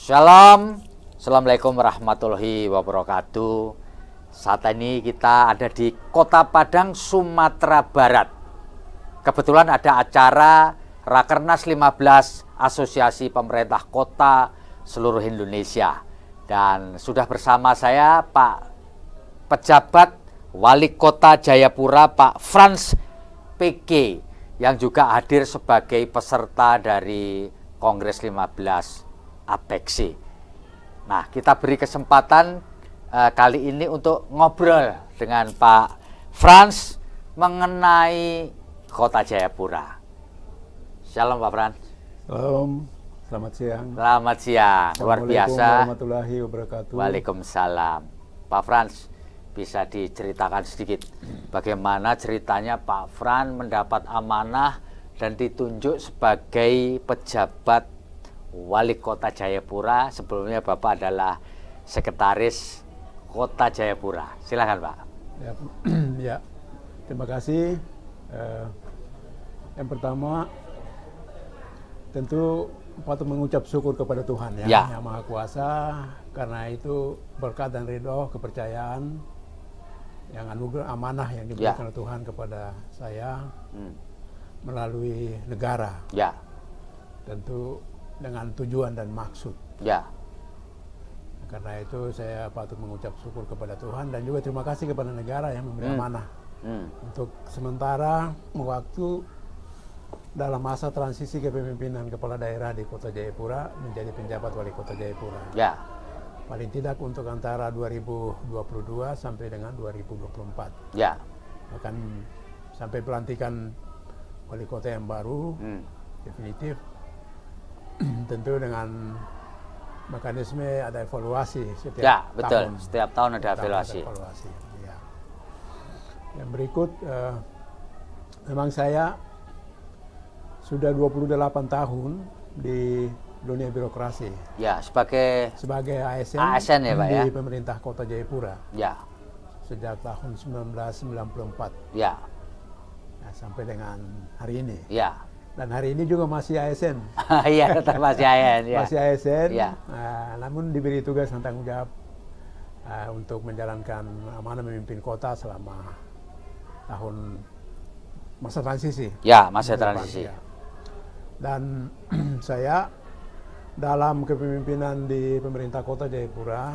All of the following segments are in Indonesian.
Shalom, Assalamualaikum warahmatullahi wabarakatuh. Saat ini kita ada di Kota Padang, Sumatera Barat. Kebetulan ada acara Rakernas 15 Asosiasi Pemerintah Kota seluruh Indonesia. Dan sudah bersama saya Pak Pejabat Wali Kota Jayapura, Pak Frans PG, yang juga hadir sebagai peserta dari Kongres 15 APEKSI. Nah, kita beri kesempatan kali ini untuk ngobrol dengan Pak Frans mengenai Kota Jayapura. Shalom Pak Frans. Shalom, selamat siang. Selamat siang, luar biasa. Assalamualaikum warahmatullahi wabarakatuh. Waalaikumsalam. Pak Frans, bisa diceritakan sedikit bagaimana ceritanya Pak Frans mendapat amanah dan ditunjuk sebagai pejabat Wali Kota Jayapura. Sebelumnya Bapak adalah Sekretaris Kota Jayapura. Silakan Pak. Ya, terima kasih. Yang pertama, tentu patut mengucap syukur kepada Tuhan Yang Maha Kuasa, karena itu berkat dan ridho, kepercayaan, yang anugerah amanah yang diberikan oleh Tuhan kepada saya melalui negara. Tentu dengan tujuan dan maksud. Karena itu saya patut mengucap syukur kepada Tuhan dan juga terima kasih kepada negara yang memberi amanah untuk sementara waktu dalam masa transisi kepemimpinan kepala daerah di Kota Jayapura menjadi penjabat Wali Kota Jayapura. Paling tidak untuk antara 2022 sampai dengan 2024. Bahkan sampai pelantikan Wali Kota yang baru definitif. Tentu dengan mekanisme ada evaluasi setiap tahun. Setiap tahun ada evaluasi. Yang berikut, memang saya sudah 28 tahun di dunia birokrasi. Sebagai ASN ya Pak, di pemerintah Kota Jayapura. Sejak tahun 1994. Sampai dengan hari ini. Dan hari ini juga masih ASN. Iya, tetap masih ASN. Masih ASN. Namun diberi tugas dan tanggung jawab untuk menjalankan amanah memimpin kota selama tahun masa transisi. Masa transisi. Dan saya dalam kepemimpinan di pemerintah Kota Jayapura,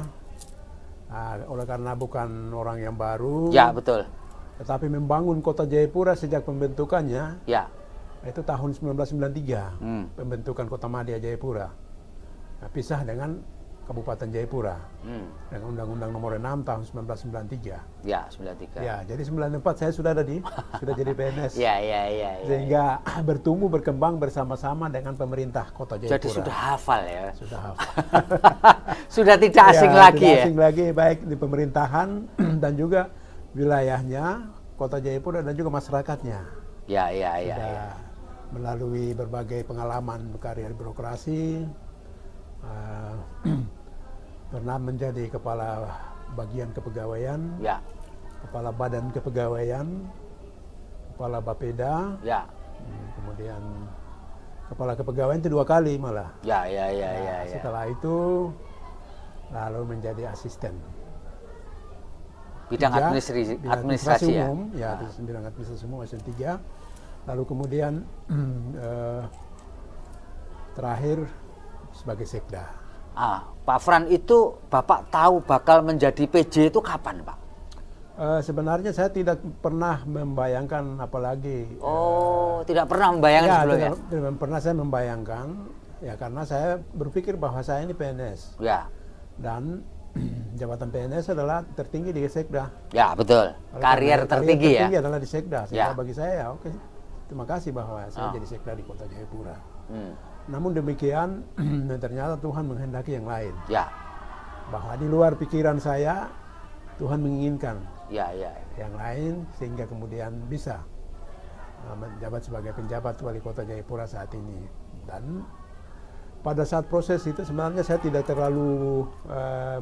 oleh karena bukan orang yang baru. Betul. Tetapi membangun Kota Jayapura sejak pembentukannya. Itu tahun 1993, pembentukan Kota Madya Jayapura. Pisah dengan Kabupaten Jayapura dengan Undang-Undang Nomor 6 tahun 1993. 93. Jadi 94 saya sudah sudah jadi PNS. Sehingga bertumbuh berkembang bersama-sama dengan pemerintah Kota Jayapura. Jadi sudah hafal ya. Sudah hafal. Sudah tidak asing lagi tidak asing lagi, baik di pemerintahan dan juga wilayahnya Kota Jayapura dan juga masyarakatnya. Melalui berbagai pengalaman berkarya di birokrasi, pernah menjadi kepala bagian kepegawaian, kepala badan kepegawaian, kepala Bapeda, kemudian kepala kepegawaian itu 2 kali malah. Setelah itu lalu menjadi asisten bidang administrasi umum, bidang administrasi umum asisten 3. Lalu kemudian terakhir sebagai sekda. Pak Frans, itu Bapak tahu bakal menjadi PJ itu kapan Pak? Sebenarnya saya tidak pernah membayangkan, apalagi. Tidak pernah membayangkan sebelumnya? Tidak pernah saya membayangkan, karena saya berpikir bahwa saya ini PNS. Dan jabatan PNS adalah tertinggi di sekda. Betul. Karier tertinggi adalah di sekda. Sehingga bagi saya, terima kasih bahwa saya jadi sekda di Kota Jayapura. Namun demikian, ternyata Tuhan menghendaki yang lain. Bahwa di luar pikiran saya, Tuhan menginginkan yang lain, sehingga kemudian bisa menjabat sebagai penjabat Wali Kota Jayapura saat ini. Dan pada saat proses itu sebenarnya saya tidak terlalu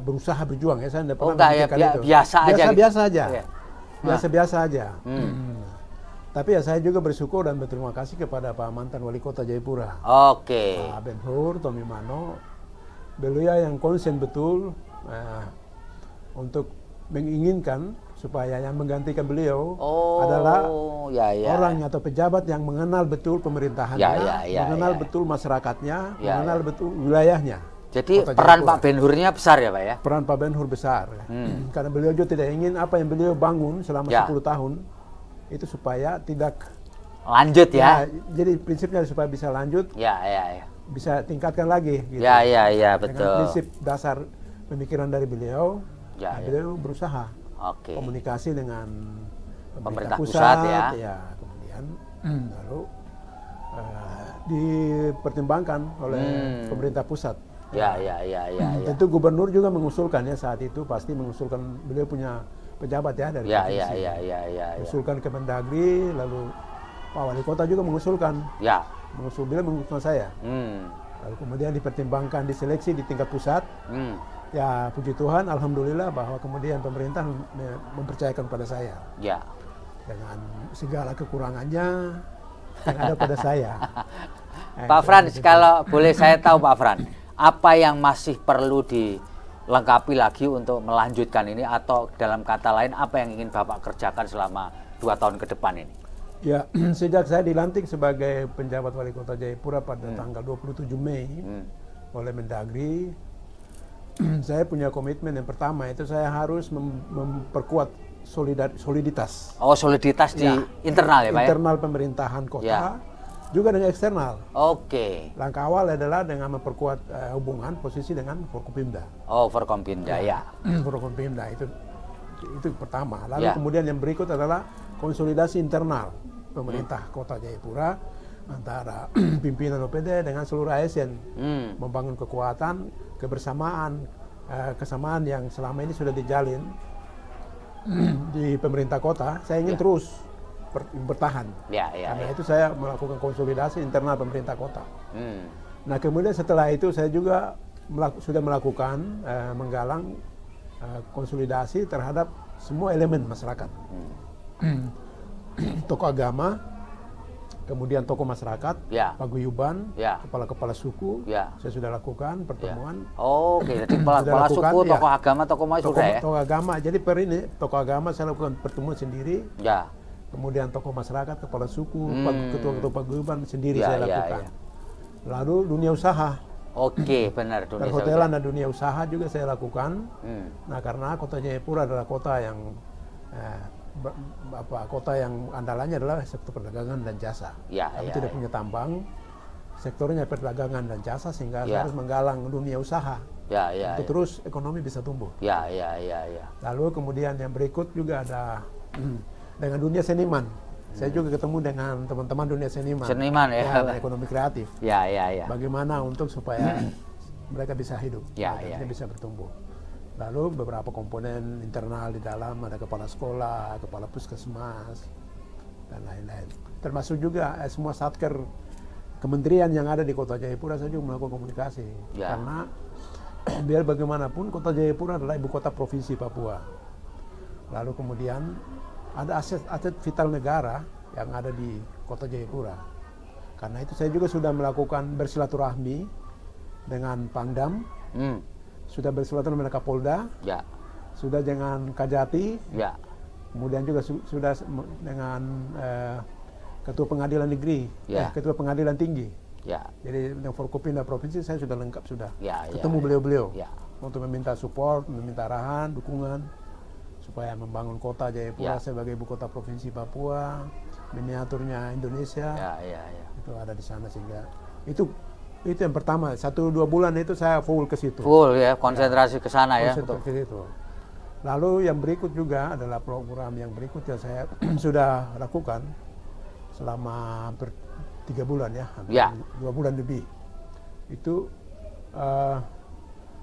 berusaha berjuang. Saya tidak pernah memikirkan itu. Biasa aja. Tapi ya saya juga bersyukur dan berterima kasih kepada Pak mantan Wali Kota Jayapura. Oke. Pak Ben Hur, Tommy Mano, beliau yang konsen betul untuk menginginkan supaya yang menggantikan beliau adalah orang atau pejabat yang mengenal betul pemerintahannya, mengenal betul masyarakatnya, mengenal betul wilayahnya. Jadi peran Pak Ben Hur-nya besar ya Pak ya? Peran Pak Ben Hur besar. Karena beliau juga tidak ingin apa yang beliau bangun selama 10 tahun itu supaya tidak lanjut ya. Jadi prinsipnya supaya bisa lanjut. Bisa tingkatkan lagi gitu. Betul. Dengan prinsip dasar pemikiran dari beliau, beliau berusaha komunikasi dengan pemerintah pusat kemudian lalu dipertimbangkan oleh pemerintah pusat. Tentu gubernur juga mengusulkan ya saat itu pasti mengusulkan, beliau punya pejabat ya dari provinsi. Mengusulkan ke Mendagri, lalu Pak Wali Kota juga mengusulkan. Beliau mengusulkan saya. Lalu kemudian dipertimbangkan, diseleksi di tingkat pusat. Ya puji Tuhan, alhamdulillah bahwa kemudian pemerintah mempercayakan pada saya. Dengan segala kekurangannya yang ada pada saya. Pak Frans, kalau boleh saya tahu Pak Frans, apa yang masih perlu dilengkapi lagi untuk melanjutkan ini, atau dalam kata lain apa yang ingin Bapak kerjakan selama 2 tahun ke depan ini? Ya, sejak saya dilantik sebagai penjabat Wali Kota Jayapura pada tanggal 27 Mei oleh Mendagri, saya punya komitmen yang pertama itu saya harus memperkuat soliditas. Soliditas di internal ya Pak ya? Internal pemerintahan kota, juga dengan eksternal. Langkah awal adalah dengan memperkuat hubungan posisi dengan Forkopimda. Forkopimda Forkopimda itu pertama. Lalu kemudian yang berikut adalah konsolidasi internal pemerintah Kota Jayapura antara pimpinan OPD dengan seluruh ASN, membangun kekuatan, kebersamaan, kesamaan yang selama ini sudah dijalin di pemerintah kota. Saya ingin terus bertahan. Karena itu saya melakukan konsolidasi internal pemerintah kota. Nah kemudian setelah itu saya juga sudah melakukan menggalang konsolidasi terhadap semua elemen masyarakat. Tokoh agama, kemudian tokoh masyarakat, paguyuban, kepala-kepala suku, saya sudah lakukan pertemuan. Jadi kepala suku, tokoh agama, tokoh masyarakat. Tokoh agama, jadi tokoh agama saya lakukan pertemuan sendiri. Kemudian tokoh masyarakat, kepala suku, ketua-ketua paguyuban sendiri saya lakukan. Lalu dunia usaha. Benar. Perhotelan dan dunia usaha juga saya lakukan. Nah karena Kota Jayapura adalah kota yang kota yang andalannya adalah sektor perdagangan dan jasa. Kami tidak punya tambang, sektornya perdagangan dan jasa, sehingga harus menggalang dunia usaha untuk terus ekonomi bisa tumbuh. Lalu kemudian yang berikut juga ada dengan dunia seniman. Saya juga ketemu dengan teman-teman dunia seniman ekonomi kreatif. Bagaimana untuk supaya mereka bisa hidup, mereka bisa bertumbuh. Lalu beberapa komponen internal di dalam, ada kepala sekolah, kepala puskesmas, dan lain-lain. Termasuk juga semua satker kementerian yang ada di Kota Jayapura, saya juga melakukan komunikasi. Karena biar bagaimanapun Kota Jayapura adalah ibu kota provinsi Papua. Lalu kemudian ada aset vital negara yang ada di Kota Jayapura. Karena itu saya juga sudah melakukan bersilaturahmi dengan Pangdam, sudah bersilaturahmi dengan Kapolda, sudah dengan Kajati, kemudian juga sudah dengan Ketua Pengadilan Negeri, Ketua Pengadilan Tinggi. Jadi dengan Forkopimda Provinsi saya sudah lengkap sudah. Ketemu beliau-beliau untuk meminta support, meminta arahan, dukungan supaya membangun Kota Jayapura sebagai ibu kota provinsi Papua, miniaturnya Indonesia. Itu ada di sana, sehingga itu yang pertama, 1-2 bulan itu saya full ke situ. Konsentrasi ke sana ya. Ke situ. Lalu yang berikut juga adalah program yang berikut yang saya sudah lakukan selama hampir 3 bulan ya, 2 bulan lebih. Itu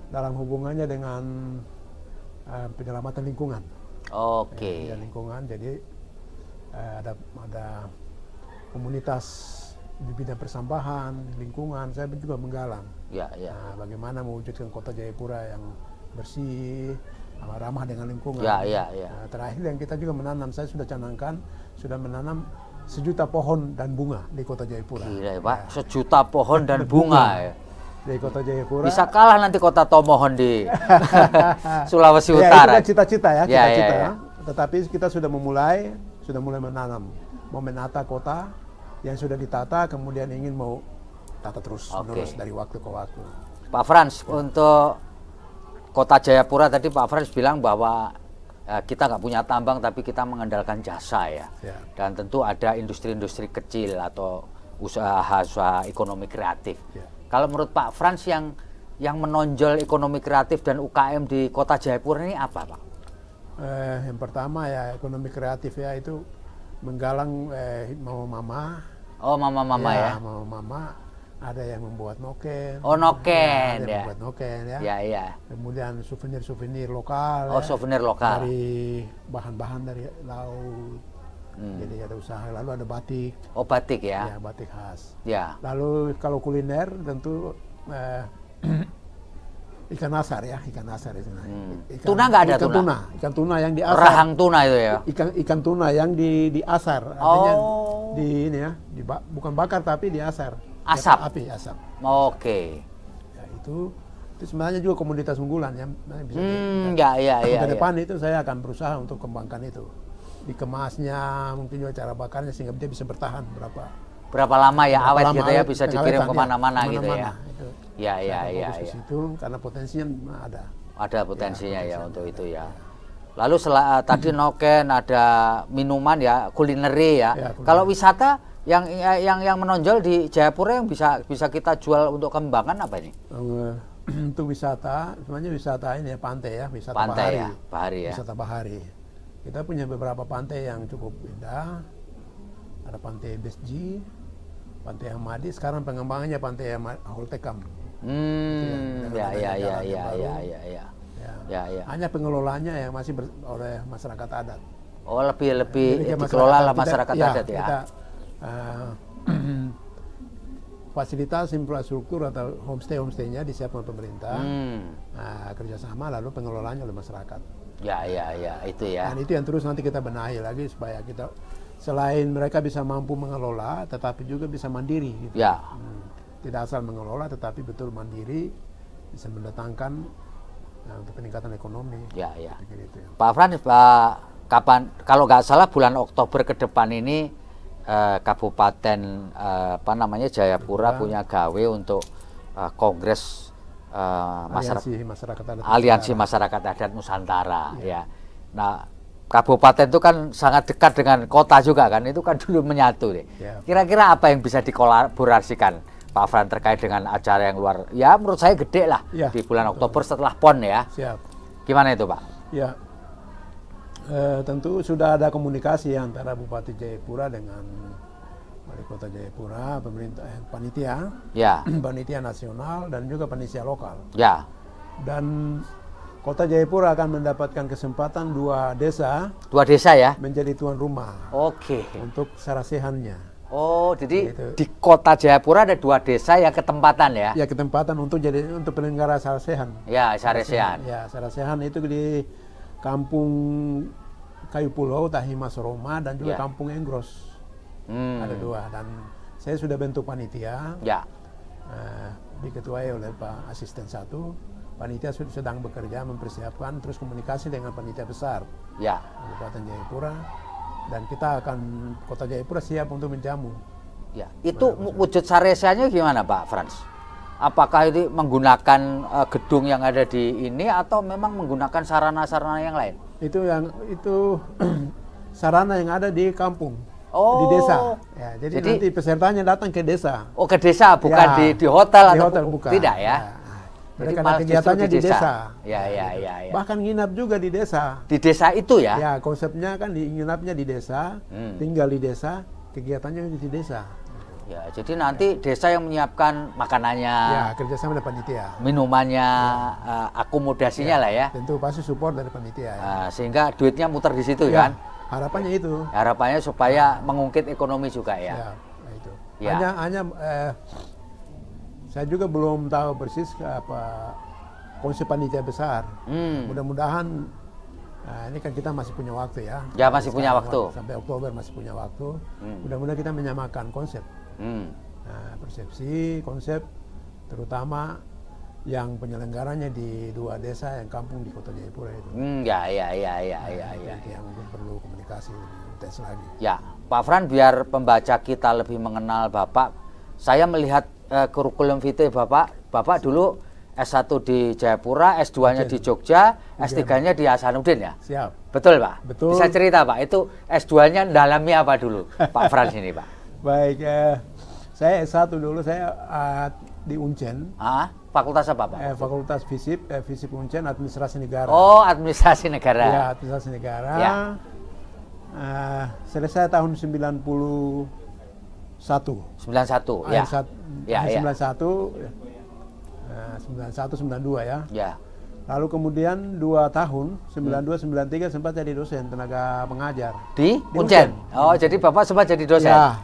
dalam hubungannya dengan penyelamatan lingkungan. Lingkungan, jadi ada komunitas di bidang persampahan, lingkungan, saya juga menggalang. Bagaimana mewujudkan Kota Jayapura yang bersih, ramah dengan lingkungan. Terakhir yang kita juga menanam, saya sudah canangkan, sudah menanam 1 juta pohon dan bunga di Kota Jayapura. Gila ya Pak, 1 juta pohon dan bunga ya. Di Kota Jayapura. Bisa kalah nanti Kota Tomohon di Sulawesi Ya, Utara. itu kan cita-cita ya, Ya, cita-cita. ya, ya. Tetapi kita sudah mulai menanam, mau menata kota yang sudah ditata, kemudian ingin mau tata terus menerus dari waktu ke waktu. Pak Frans, untuk Kota Jayapura tadi Pak Frans bilang bahwa kita nggak punya tambang tapi kita mengandalkan jasa ya. Dan tentu ada industri-industri kecil atau usaha ekonomi kreatif. Kalau menurut Pak Frans yang menonjol ekonomi kreatif dan UKM di Kota Jayapura ini apa, Pak? Yang pertama ya ekonomi kreatif ya, itu menggalang mama-mama. Oh, mama-mama ya. Mama-mama. Ada yang membuat noken. Oh, noken ada yang ya. membuat noken ya. Ya, ya. Kemudian souvenir-souvenir lokal. Oh, souvenir lokal. Dari bahan-bahan dari laut. Jadi ada usaha. Lalu ada batik. Oh, batik ya. Ya, batik khas. Ya. Lalu kalau kuliner tentu ikan asar ya, ikan asar itu. Tuna nggak ada tuna? Ikan tuna yang diasar. Rahang tuna itu ya. Ikan tuna yang diasar. Artinya di ini ya, bukan bakar tapi diasar. Asap. Api asap. Oke. Ya, itu sebenarnya juga komoditas unggulan ya. Bisa ya. ke depan itu saya akan berusaha untuk kembangkan itu. Dikemasnya, mungkin juga cara bakarnya sehingga dia bisa bertahan berapa lama ya, awet lama gitu ya, bisa dikirim kemana-mana gitu ya. Itu. Ya. Itu karena potensinya ada. Ada potensinya ya untuk itu ya. Lalu tadi noken, ada minuman ya, kulineri ya. Kalau wisata yang menonjol di Jayapura yang bisa kita jual untuk kembangan apa ini? Untuk wisata, sebenarnya wisata ini ya pantai ya, wisata pantai bahari. Ya, bahari ya. Wisata bahari. Kita punya beberapa pantai yang cukup indah. Ada pantai Besji, pantai Hamadi. Sekarang pengembangannya pantai Holtekam. Ya. Hanya pengelolanya yang masih oleh masyarakat adat. Oh, lebih dikelola oleh masyarakat adat ya. Kita, fasilitas infrastruktur atau homestay-nya disiapkan pemerintah, kerjasama, lalu pengelolaannya oleh masyarakat. Ya, itu ya. Dan itu yang terus nanti kita benahi lagi supaya kita selain mereka bisa mampu mengelola, tetapi juga bisa mandiri. Gitu. Ya. Tidak asal mengelola, tetapi betul mandiri, bisa mendatangkan untuk peningkatan ekonomi. Ya. Gitu, ya. Pak Frans, kapan? Kalau nggak salah bulan Oktober ke depan ini Kabupaten Jayapura punya gawe untuk Kongres Aliansi Masyarakat Adat Nusantara ya. Nah, kabupaten itu kan sangat dekat dengan kota juga kan, itu kan dulu menyatu deh. Kira-kira apa yang bisa dikolaborasikan Pak Frans terkait dengan acara yang luar, ya menurut saya gede lah di bulan Oktober setelah PON ya. Siap. Gimana itu Pak? Ya. Tentu sudah ada komunikasi antara Bupati Jayapura dengan Wali Kota Jayapura, pemerintah, panitia, panitia nasional dan juga panitia lokal. Ya. Dan Kota Jayapura akan mendapatkan kesempatan dua desa ya menjadi tuan rumah. Oke. Untuk sarasehannya. Oh, jadi gitu. Di Kota Jayapura ada 2 desa yang ketempatan ya? Ya, ketempatan untuk penyelenggara sarasehan. Ya, sarasehan. Ya, sarasehan itu di Kampung Kayu Pulau, Tahimas Roma, dan juga Kampung Enggros. Ada 2. Dan saya sudah bentuk panitia. Diketuai oleh Pak Asisten 1. Panitia sedang bekerja mempersiapkan, terus komunikasi dengan panitia besar. Kabupaten Jayapura. Dan kita akan, Kota Jayapura siap untuk menjamu. Ya, itu wujud sarasehannya gimana Pak Frans? Apakah ini menggunakan gedung yang ada di ini atau memang menggunakan sarana-sarana yang lain? Itu sarana yang ada di kampung, di desa. Ya, jadi nanti pesertanya datang ke desa. Oh, ke desa, bukan di hotel atau hotel, bukan. Tidak ya? Mereka ada kegiatannya di desa. Ya. Bahkan nginap juga di desa. Di desa itu ya? Ya, konsepnya kan nginapnya di desa, tinggal di desa, kegiatannya di desa. Ya, jadi nanti desa yang menyiapkan makanannya. Ya, kerjasama dengan panitia. Minumannya, akomodasinya lah ya. Tentu pasti support dari panitia. Ya. Sehingga duitnya muter di situ kan? Harapannya itu. Harapannya supaya mengungkit ekonomi juga ya. Itu. Hanya saya juga belum tahu persis apa konsep panitia besar. Mudah-mudahan ini kan kita masih punya waktu ya. Ya, masih punya waktu. Sampai Oktober masih punya waktu. Mudah-mudahan kita menyamakan konsep. Persepsi, konsep, terutama yang penyelenggaranya di 2 desa yang kampung di Kota Jayapura itu. Ya. Itu yang perlu komunikasi lebih intens lagi. Ya, Pak Fran, biar pembaca kita lebih mengenal Bapak, saya melihat kurikulum vitae Bapak dulu S1 di Jayapura, S2-nya di Jogja, S3-nya di Hasanuddin ya? Siap. Betul Pak? Betul. Bisa cerita Pak, itu S2-nya dalami apa dulu Pak Fran ini Pak? Baik, saya S1 dulu, saya di Uncen. Fakultas apa Pak? Fakultas Fisip Uncen, Administrasi Negara. Oh, Administrasi Negara. Ya, Administrasi Negara. Ya. Selesai tahun 91. 91, ya. 91, 92 ya. Ya. Lalu kemudian 2 tahun, 92, 93 sempat jadi dosen tenaga pengajar. Di Uncen? Oh, jadi Bapak sempat jadi dosen? Ya,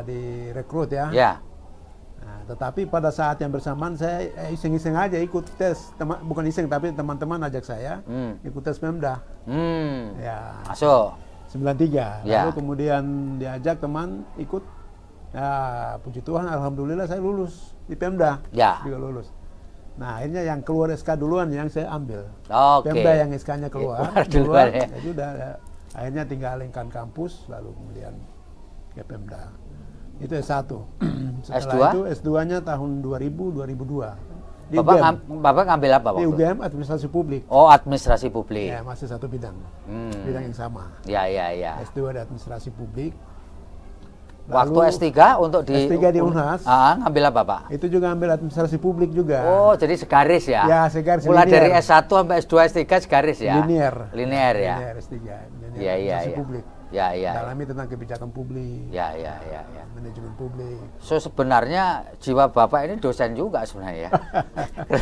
di rekrut ya. Ya. Nah, tetapi pada saat yang bersamaan saya iseng-iseng aja ikut tes, bukan iseng tapi teman-teman ajak saya ikut tes Pemda. Ya. Masuk. 93. Ya. Lalu kemudian diajak teman ikut. Ya, puji Tuhan, alhamdulillah saya lulus di Pemda. Ya. Juga lulus. Nah, akhirnya yang keluar SK duluan yang saya ambil. Oke. Pemda yang SK-nya keluar duluan ya. Jadi udah akhirnya tinggal lingkan kampus lalu kemudian ke Pemda. Itu S1. Setelah itu S2-nya tahun 2000-2002. Bapak ngambil apa waktu? Di UGM Administrasi Publik. Oh, Administrasi Publik. Ya, masih satu bidang. Bidang yang sama. Ya. S2 di Administrasi Publik. Waktu S3 untuk di S3 di Unhas. Ngambil apa Pak? Itu juga ambil Administrasi Publik juga. Oh, jadi segaris ya? Ya, segaris. Mulai linear. dari S1 sampai S2, S3 segaris ya? Linear ya. Linear S3. Iya. Publik. Ya. Dalami tentang kebijakan publik. Ya. Manajemen publik. So sebenarnya jiwa Bapak ini dosen juga sebenarnya ya.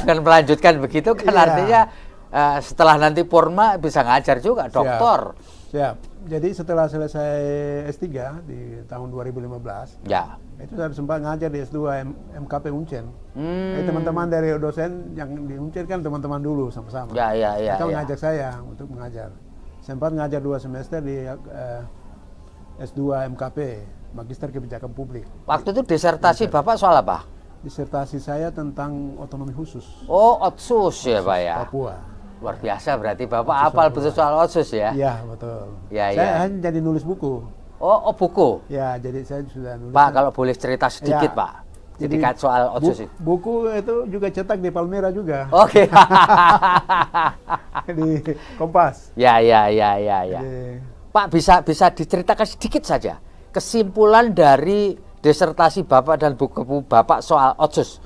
Kan melanjutkan begitu kan artinya setelah nanti Purma bisa ngajar juga, doktor. Siap. Jadi setelah selesai S3 di tahun 2015, ya. Itu saya sempat ngajar di S2 MKP Uncen. Teman-teman dari dosen yang di Uncen kan teman-teman dulu sama-sama. Ya. Mereka mengajak saya untuk mengajar. Sempat ngajar 2 semester di S2 MKP, Magister Kebijakan Publik. Waktu itu disertasi Bapak soal apa? Disertasi saya tentang otonomi khusus. Oh, Otsus ya Pak ya? Papua. Luar biasa berarti Bapak hafal betul soal Otsus ya? Iya, betul. Ya. Saya hanya jadi nulis buku. Oh buku? Ya, jadi saya sudah nulis. Pak, kalau boleh cerita sedikit Ya. Pak. Jadi soal Otsus itu. Buku itu juga cetak di Palmera juga. Oke. Di Kompas. Ya. Jadi, Pak, bisa diceritakan sedikit saja kesimpulan dari disertasi Bapak dan buku Bapak soal Otsus,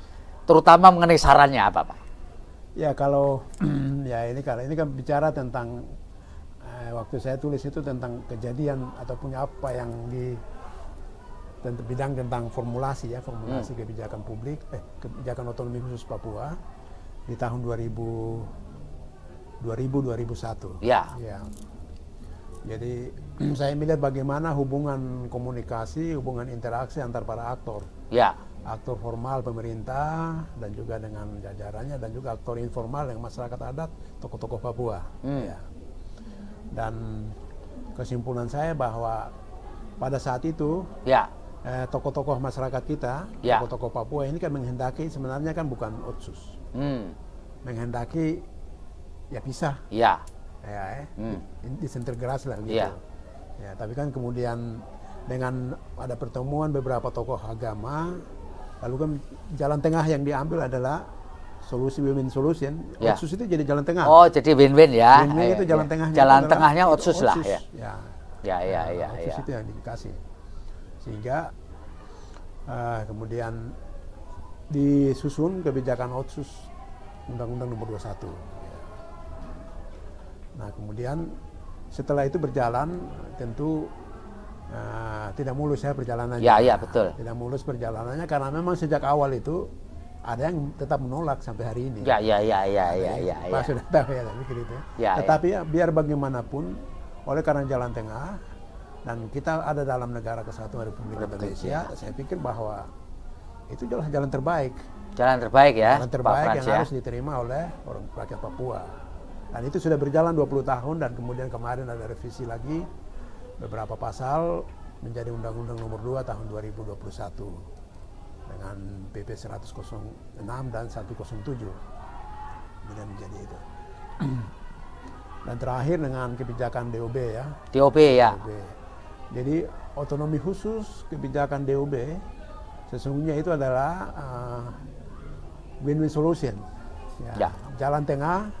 terutama mengenai sarannya apa Pak? Ya kalau ini kan bicara tentang waktu saya tulis itu tentang kejadian ataupun apa yang di bidang tentang formulasi kebijakan publik, kebijakan otonomi khusus Papua di tahun 2000-2001. Ya. Jadi saya melihat bagaimana hubungan komunikasi, hubungan interaksi antar para aktor. Ya. Aktor formal pemerintah dan juga dengan jajarannya dan juga aktor informal yang masyarakat adat, tokoh-tokoh Papua. Ya. Dan kesimpulan saya bahwa pada saat itu tokoh-tokoh masyarakat kita, tokoh-tokoh Papua ini kan menghendaki sebenarnya kan bukan Otsus, menghendaki ya pisah. Disintegrasi lah gitu. Ya, tapi kan kemudian dengan ada pertemuan beberapa tokoh agama, lalu kan jalan tengah yang diambil adalah solusi win-win solution. Otsus itu jadi jalan tengah. Oh, jadi win-win ya. Win-win itu jalan tengahnya. Jalan tengahnya Otsus lah ya. Otsus itu yang dikasih. Sehingga kemudian disusun kebijakan Otsus Undang-Undang Nomor 21. Nah, kemudian setelah itu berjalan tentu tidak mulus ya perjalanannya. Ya, betul. Tidak mulus perjalanannya karena memang sejak awal itu ada yang tetap menolak sampai hari ini. Ya. Pak sudah tahu ya mikir itu. Tetapi biar bagaimanapun oleh karena jalan tengah dan kita ada dalam negara kesatuan Republik Indonesia, saya pikir bahwa itu adalah jalan terbaik. Jalan terbaik ya. Jalan terbaik yang harus diterima oleh orang rakyat Papua. Dan itu sudah berjalan 20 tahun dan kemudian kemarin ada revisi lagi beberapa pasal menjadi Undang-Undang Nomor 2 tahun 2021. dengan PP 106 dan 107. Kemudian menjadi itu. Dan terakhir dengan kebijakan DOB ya. DOB ya. DOB. Jadi otonomi khusus kebijakan DOB sesungguhnya itu adalah win-win solution. Ya. Jalan tengah,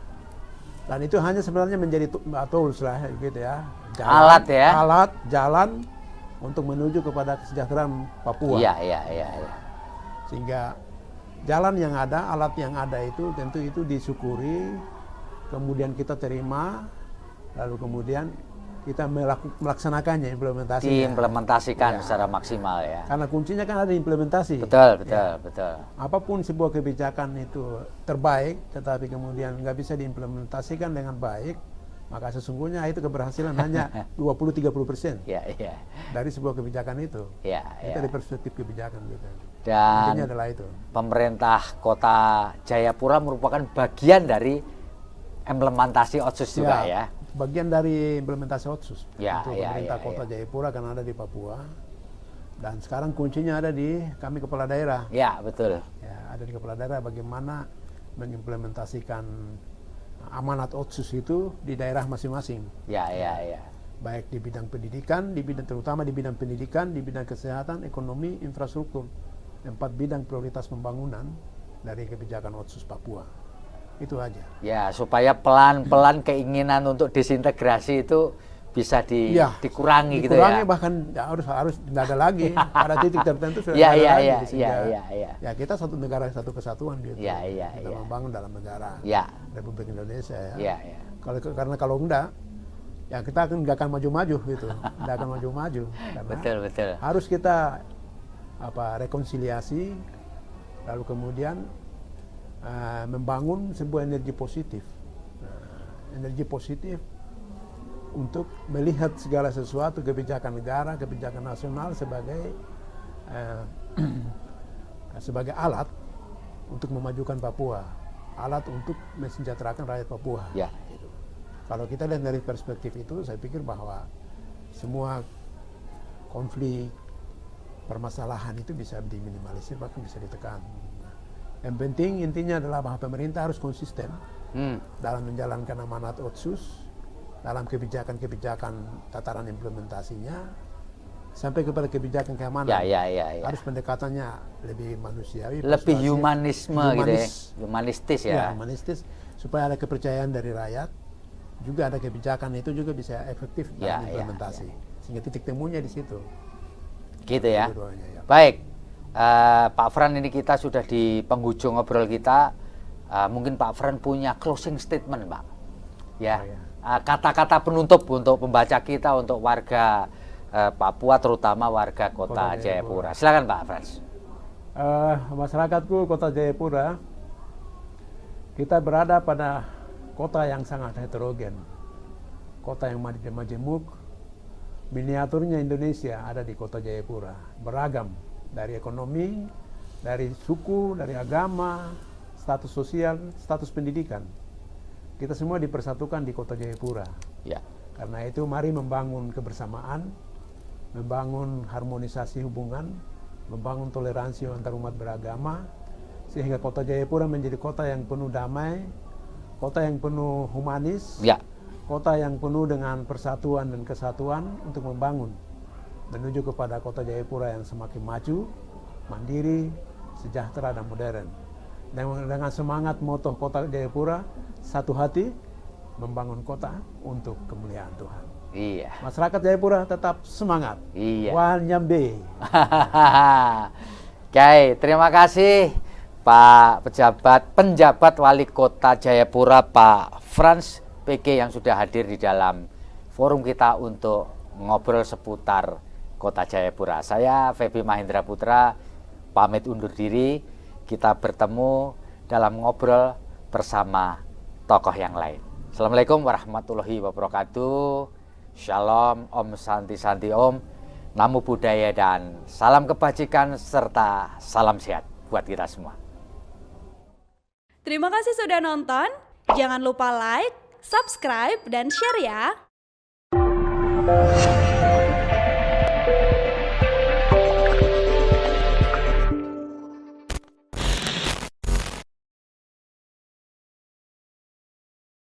dan itu hanya sebenarnya menjadi tools lah gitu ya. Alat ya. Alat, jalan untuk menuju kepada kesejahteraan Papua. Iya. Sehingga jalan yang ada, alat yang ada itu tentu itu disyukuri, kemudian kita terima, lalu kemudian kita melaksanakannya, implementasinya. Diimplementasikan secara maksimal ya. Karena kuncinya kan ada implementasi. Betul. Apapun sebuah kebijakan itu terbaik, tetapi kemudian nggak bisa diimplementasikan dengan baik, maka sesungguhnya itu keberhasilan hanya 20-30% dari sebuah kebijakan itu. Itu dari perspektif kebijakan gitu. Dan intinya adalah itu. Pemerintah Kota Jayapura merupakan bagian dari implementasi Otsus juga ya. Bagian dari implementasi Otsus untuk pemerintah Kota Jayapura karena ada di Papua, dan sekarang kuncinya ada di kami kepala daerah. Ya betul. Ya, ada di kepala daerah bagaimana mengimplementasikan amanat Otsus itu di daerah masing-masing. Ya. Baik di bidang pendidikan, terutama di bidang pendidikan, di bidang kesehatan, ekonomi, infrastruktur, 4 bidang prioritas pembangunan dari kebijakan Otsus Papua. Itu aja. Ya, supaya pelan-pelan keinginan untuk disintegrasi itu bisa dikurangi gitu ya. Dikurangi, bahkan harus tidak ada lagi. Pada titik tertentu sudah ada lagi. Ya, kita satu negara, satu kesatuan gitu. Kita membangun dalam negara Republik Indonesia ya. Karena kalau enggak, ya kita nggak akan maju-maju gitu. Nggak akan maju-maju. Betul. Harus kita rekonsiliasi, lalu kemudian membangun sebuah energi positif. Energi positif untuk melihat segala sesuatu, kebijakan negara, kebijakan nasional sebagai alat untuk memajukan Papua, alat untuk mensejahterakan rakyat Papua. Gitu. Kalau kita lihat dari perspektif itu, saya pikir bahwa semua konflik, permasalahan itu bisa diminimalisir, bahkan bisa ditekan. Yang penting intinya adalah bahwa pemerintah harus konsisten dalam menjalankan amanat Otsus, dalam kebijakan-kebijakan tataran implementasinya, sampai kepada kebijakan keamanan. Harus pendekatannya lebih manusiawi, lebih humanisme gitu ya, humanistis ya. Humanistis, supaya ada kepercayaan dari rakyat, juga ada kebijakan itu juga bisa efektif dalam implementasi. Sehingga titik temunya di situ. Gitu ya. Baik. Pak Fran, ini kita sudah di penghujung ngobrol kita. Mungkin Pak Fran punya closing statement, Pak. Kata-kata penutup untuk pembaca kita, untuk warga Papua, terutama warga Kota Jayapura. Silakan Pak Frans. Masyarakatku Kota Jayapura, kita berada pada kota yang sangat heterogen, kota yang majemuk. Miniaturnya Indonesia ada di Kota Jayapura, beragam. Dari ekonomi, dari suku, dari agama, status sosial, status pendidikan. Kita semua dipersatukan di Kota Jayapura. Karena itu mari membangun kebersamaan, membangun harmonisasi hubungan, membangun toleransi antar umat beragama, sehingga Kota Jayapura menjadi kota yang penuh damai, kota yang penuh humanis, kota yang penuh dengan persatuan dan kesatuan untuk membangun menuju kepada Kota Jayapura yang semakin maju, mandiri, sejahtera dan modern. Dan dengan semangat moto Kota Jayapura, satu hati membangun kota untuk kemuliaan Tuhan. Masyarakat Jayapura tetap semangat. Wanyambe. Oke, terima kasih Pak penjabat Wali Kota Jayapura, Pak Frans PG, yang sudah hadir di dalam forum kita untuk ngobrol seputar Kota Jayapura. Saya Feby Mahendra Putra pamit undur diri. Kita bertemu dalam ngobrol bersama tokoh yang lain. Assalamualaikum warahmatullahi wabarakatuh. Shalom, Om Santi Santi Om, Namo Buddhaya, dan salam kebajikan serta salam sehat buat kita semua. Terima kasih sudah nonton. Jangan lupa like, subscribe, dan share ya.